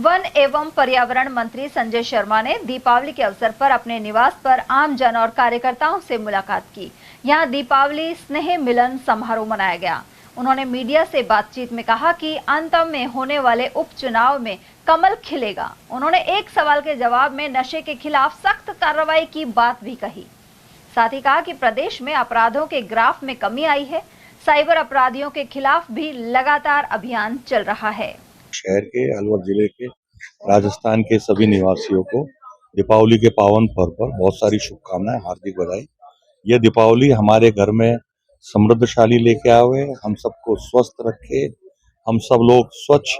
One एवं पर्यावरण मंत्री संजय शर्मा ने दीपावली के अवसर पर अपने निवास पर आमजन और कार्यकर्ताओं से मुलाकात की। यहां दीपावली स्नेह मिलन समारोह मनाया गया। उन्होंने मीडिया से बातचीत में कहा कि अंत में होने वाले उपचुनाव में कमल खिलेगा। उन्होंने एक सवाल के जवाब में नशे के खिलाफ सख्त कार्रवाई की बात भी कही। साथ ही कहा कि प्रदेश में अपराधों के ग्राफ में कमी आई है। साइबर अपराधियों के खिलाफ भी लगातार अभियान चल रहा है। शहर के अलवर जिले के राजस्थान के सभी निवासियों को दीपावली के पावन पर्व पर बहुत सारी शुभकामनाएं, हार्दिक बधाई। यह दीपावली हमारे घर में समृद्धशाली लेके आवे, हम सबको स्वस्थ रखे, हम सब लोग स्वच्छ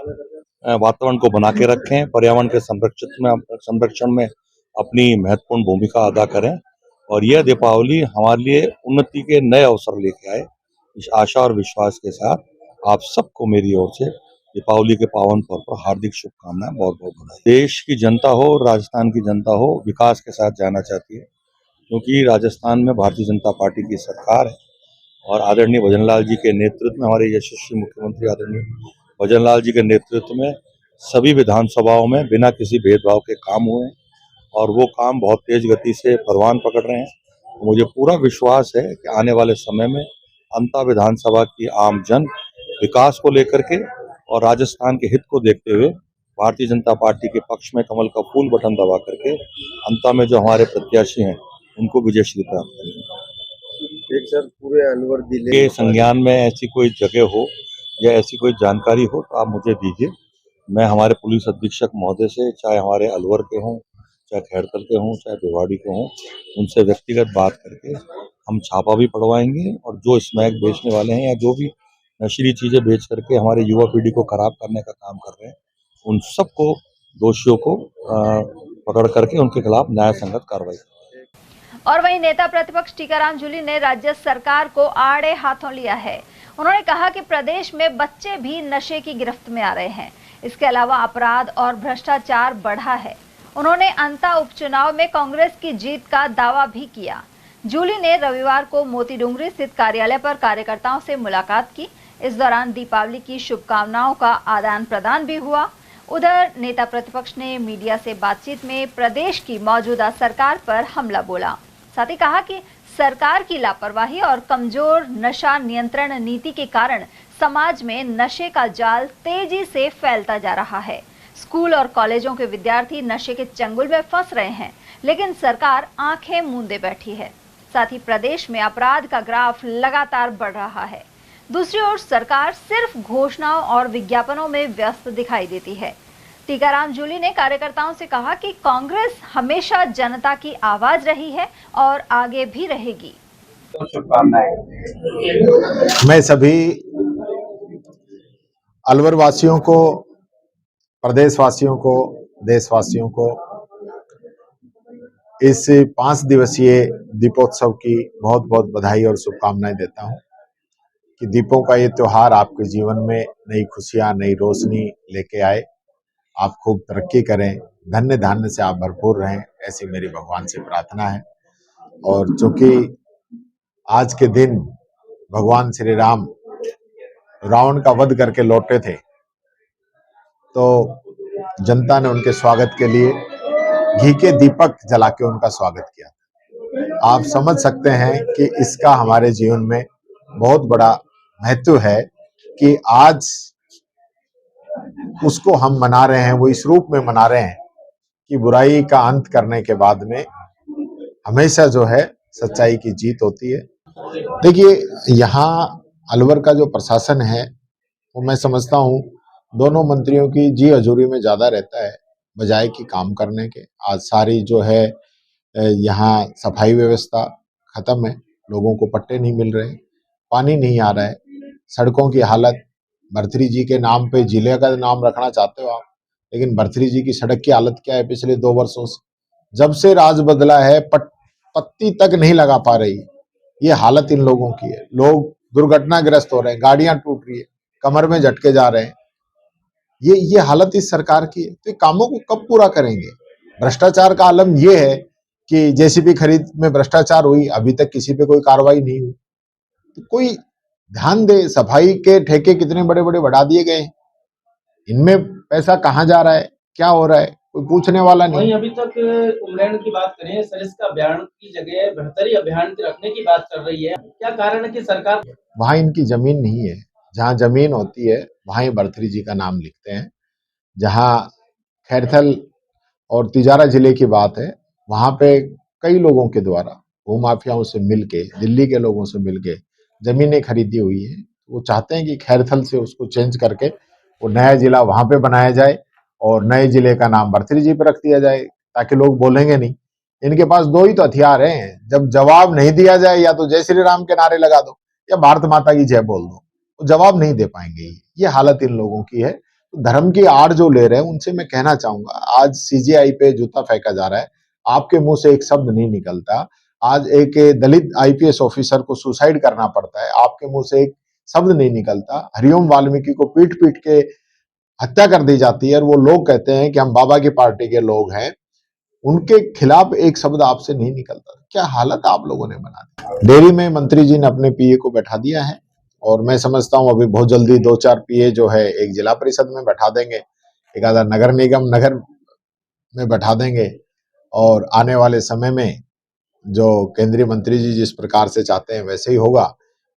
वातावरण को बना के रखें, पर्यावरण के संरक्षण में अपनी महत्वपूर्ण भूमिका अदा करें और यह दीपावली हमारे लिए उन्नति के नए अवसर लेके आए। इस आशा और विश्वास के साथ आप सबको मेरी ओर से दीपावली के पावन पर्व पर हार्दिक शुभकामनाएं, बहुत बहुत बधाई। देश की जनता हो, राजस्थान की जनता हो, विकास के साथ जाना चाहती है, क्योंकि राजस्थान में भारतीय जनता पार्टी की सरकार है और आदरणीय भजनलाल जी के नेतृत्व में, हमारे यशस्वी मुख्यमंत्री आदरणीय भजनलाल जी के नेतृत्व में सभी विधानसभाओं में बिना किसी भेदभाव के काम हुए और वो काम बहुत तेज गति से परवान पकड़ रहे हैं। तो मुझे पूरा विश्वास है कि आने वाले समय में अंता विधानसभा की आम जन विकास को लेकर के और राजस्थान के हित को देखते हुए भारतीय जनता पार्टी के पक्ष में कमल का फूल बटन दबा करके अंता में जो हमारे प्रत्याशी हैं उनको विजयश्री प्राप्त करेंगे। एक सर, पूरे अलवर जिले के संज्ञान में ऐसी कोई जगह हो या ऐसी कोई जानकारी हो तो आप मुझे दीजिए। मैं हमारे पुलिस अधीक्षक महोदय से, चाहे हमारे अलवर के हों, चाहे खैरतल के हों, चाहे भिवाड़ी के हों, उनसे व्यक्तिगत बात करके हम छापा भी पड़वाएंगे और जो स्मैक बेचने वाले हैं या जो भी नशीली चीजें बेच करके हमारे युवा पीढ़ी को खराब करने का काम कर रहे हैं, उन सबको, दोषियों को पकड़ करके उनके खिलाफ न्याय संगत कार्रवाई। और वहीं नेता प्रतिपक्ष टीकाराम जूली ने राज्य सरकार को आड़े हाथों लिया है। उन्होंने कहा कि प्रदेश में बच्चे भी नशे की गिरफ्त में आ रहे हैं। इसके अलावा अपराध और भ्रष्टाचार बढ़ा है। उन्होंने अंता उपचुनाव में कांग्रेस की जीत का दावा भी किया। जूली ने रविवार को मोती डूंगरी स्थित कार्यालय पर कार्यकर्ताओं से मुलाकात की। इस दौरान दीपावली की शुभकामनाओं का आदान प्रदान भी हुआ। उधर नेता प्रतिपक्ष ने मीडिया से बातचीत में प्रदेश की मौजूदा सरकार पर हमला बोला। साथ ही कहा कि सरकार की लापरवाही और कमजोर नशा नियंत्रण नीति के कारण समाज में नशे का जाल तेजी से फैलता जा रहा है। स्कूल और कॉलेजों के विद्यार्थी नशे के चंगुल में फंस रहे हैं, लेकिन सरकार आंखें मूंदे बैठी है। साथ ही प्रदेश में अपराध का ग्राफ लगातार बढ़ रहा है। दूसरी ओर सरकार सिर्फ घोषणाओं और विज्ञापनों में व्यस्त दिखाई देती है। टीकाराम जूली ने कार्यकर्ताओं से कहा कि कांग्रेस हमेशा जनता की आवाज रही है और आगे भी रहेगी। मैं सभी अलवर वासियों को, प्रदेश वासियों को, देशवासियों को इस 5 दिवसीय दीपोत्सव की बहुत बहुत बधाई और शुभकामनाएं देता हूं कि दीपों का ये त्योहार आपके जीवन में नई खुशियां, नई रोशनी लेके आए। आप खूब तरक्की करें, धन्य धान्य से आप भरपूर रहें, ऐसी मेरी भगवान से प्रार्थना है। और चूंकि आज के दिन भगवान श्री राम रावण का वध करके लौटे थे, तो जनता ने उनके स्वागत के लिए घी के दीपक जला के उनका स्वागत किया। आप समझ सकते हैं कि इसका हमारे जीवन में बहुत बड़ा महत्व है कि आज उसको हम मना रहे हैं, वो इस रूप में मना रहे हैं कि बुराई का अंत करने के बाद में हमेशा जो है सच्चाई की जीत होती है। देखिए, यहाँ अलवर का जो प्रशासन है वो मैं समझता हूँ दोनों मंत्रियों की जी हजूरी में ज्यादा रहता है बजाय कि काम करने के। आज सारी जो है यहाँ सफाई व्यवस्था खत्म है, लोगों को पट्टे नहीं मिल रहे, पानी नहीं आ रहा है, सड़कों की हालत, भरथरी जी के नाम पे जिले का नाम रखना चाहते हो आप, लेकिन भरथरी जी की सड़क की हालत क्या है पिछले 2 वर्षों से? जब से राज बदला है पत्ती तक नहीं लगा पा रही। ये हालत इन लोगों की है। लोग दुर्घटनाग्रस्त हो रहे हैं, गाड़ियां टूट रही है, कमर में झटके जा रहे हैं। ये हालत इस सरकार की है। तो कामों को कब पूरा करेंगे? भ्रष्टाचार का आलम ये है कि जेसीबी खरीद में भ्रष्टाचार हुई, अभी तक किसी पे कोई कार्रवाई नहीं हुई। तो कोई ध्यान दे, सफाई के ठेके कितने बड़े बड़े बढ़ा दिए गए, इनमें पैसा कहाँ जा रहा है, क्या हो रहा है, कोई पूछने वाला नहीं। वहीं अभी तक इंग्लैंड की बात करें, सरिस्का अभियान की जगह बेहतरी अभियान रखने की बात कर रही है। क्या कारण है कि सरकार वहां इनकी जमीन नहीं है, जहां जमीन होती है वहां ही भर्तृहरि जी का नाम लिखते हैं। जहां खैरथल और तिजारा जिले की बात है, वहां पे कई लोगों के द्वारा भूमाफियाओं से मिलके, दिल्ली के लोगों से मिलके जमीनें खरीदी हुई है। वो चाहते हैं कि खैरथल से उसको चेंज करके वो नया जिला वहां पे बनाया जाए और नए जिले का नाम भर्तृहरि जी पे रख दिया जाए, ताकि लोग बोलेंगे नहीं। इनके पास दो ही तो हथियार हैं, जब जवाब नहीं दिया जाए या तो जय श्री राम के नारे लगा दो या भारत माता की जय बोल दो, तो जवाब नहीं दे पाएंगे। ये हालत इन लोगों की है। तो धर्म की आड़ जो ले रहे हैं उनसे मैं कहना चाहूंगा, आज सीजेआई पे जूता फेंका जा रहा है, आपके मुंह से एक शब्द नहीं निकलता। आज एक दलित आईपीएस ऑफिसर को सुसाइड करना पड़ता है, आपके मुंह से एक शब्द नहीं निकलता। हरिओम वाल्मीकि को पीट पीट के हत्या कर दी जाती है और वो लोग कहते हैं कि हम बाबा की पार्टी के लोग हैं, उनके खिलाफ एक शब्द आपसे नहीं निकलता। क्या हालत आप लोगों ने बना दी। डेयरी में मंत्री जी ने अपने पीए को बैठा दिया है और मैं समझता हूं अभी बहुत जल्दी 2-4 पीए जो है एक जिला परिषद में बैठा देंगे, एक आधा नगर निगम नगर में बैठा देंगे और आने वाले समय में जो केंद्रीय मंत्री जी जिस प्रकार से चाहते हैं वैसे ही होगा,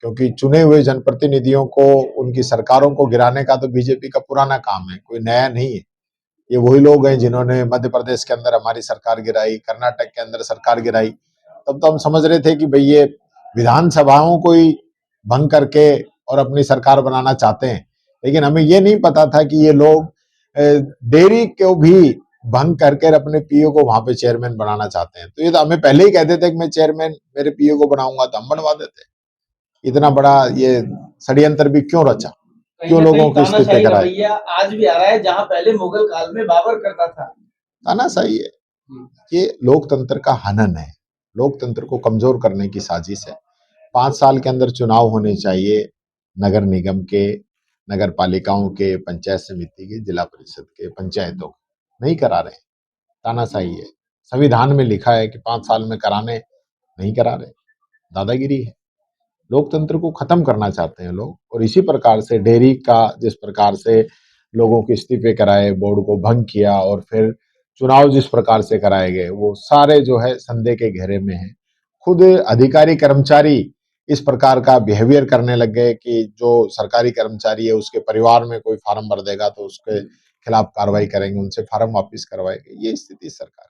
क्योंकि चुने हुए जनप्रतिनिधियों को, उनकी सरकारों को गिराने का तो बीजेपी का पुराना काम है, कोई नया नहीं है। ये वही लोग हैं जिन्होंने मध्य प्रदेश के अंदर हमारी सरकार गिराई, कर्नाटक के अंदर सरकार गिराई। तब तो हम समझ रहे थे कि भाई ये विधानसभाओं को ही भंग करके और अपनी सरकार बनाना चाहते हैं, लेकिन हमें ये नहीं पता था कि ये लोग डेयरी को भी भंग करके अपने पीओ को वहां पे चेयरमैन बनाना चाहते हैं। तो ये तो हमें पहले ही कहते थे कि मैं चेयरमैन मेरे पीओ को बनाऊंगा, तो हम बनवा देते। इतना बड़ा ये षड्यंत्र भी क्यों रचा, क्यों लोगों को स्थिति कराए। आज भी आ रहा है, जहां पहले मुगल काल में बाबर करता था। तानाशाही है, ये लोकतंत्र का हनन है, लोकतंत्र को कमजोर करने की साजिश है। 5 साल के अंदर चुनाव होने चाहिए, नगर निगम के, नगर पालिकाओं के, पंचायत समिति के, जिला परिषद के, पंचायतों के, नहीं करा रहे। तानाशाही है, संविधान में लिखा है कि 5 साल में कराने, नहीं करा रहे, दादागिरी है। लोकतंत्र को खत्म करना चाहते हैं लोग, और इसी प्रकार से डेयरी का जिस प्रकार से लोगों के इस्तीफे कराए, बोर्ड को भंग किया और फिर चुनाव जिस प्रकार से कराए गए, वो सारे जो है संदेह के घेरे में है। खुद अधिकारी कर्मचारी इस प्रकार का बिहेवियर करने लग गए कि जो सरकारी कर्मचारी है उसके परिवार में कोई फार्म भर देगा तो उसके खिलाफ कार्रवाई करेंगे, उनसे फार्म वापिस करवाएंगे। ये स्थिति सरकार